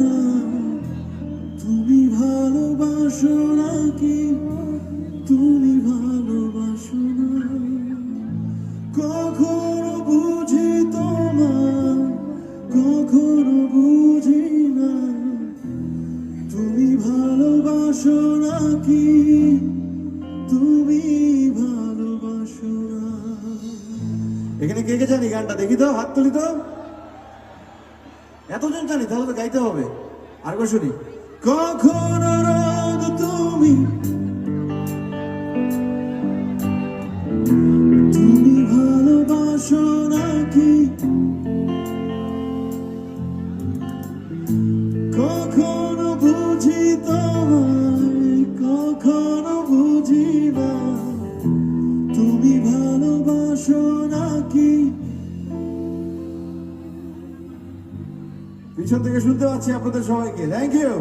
না, তুমি ভালোবাসো নাকি, তুমি ভালোবাসো না। কখনো বুঝি তোমার, কখনো বুঝি না, তুমি ভালোবাসো নাকি, তুমি ভালোবাসো না। এখানে কে কে জানি গানটা? দেখি তো, হাত তুলি তো। এতজন জানি, তাহলে তো গাইতে হবে। আরেকবার শুনি। কখনো রোদ তুমি, তুমি ভালোবাসো নাকি, কখনো বুঝি তোমায়, কখনো বুঝি না, তুমি ভালোবাসো নাকি। পিছন থেকে শুনতে পাচ্ছি আপনাদের সবাইকে। Thank you.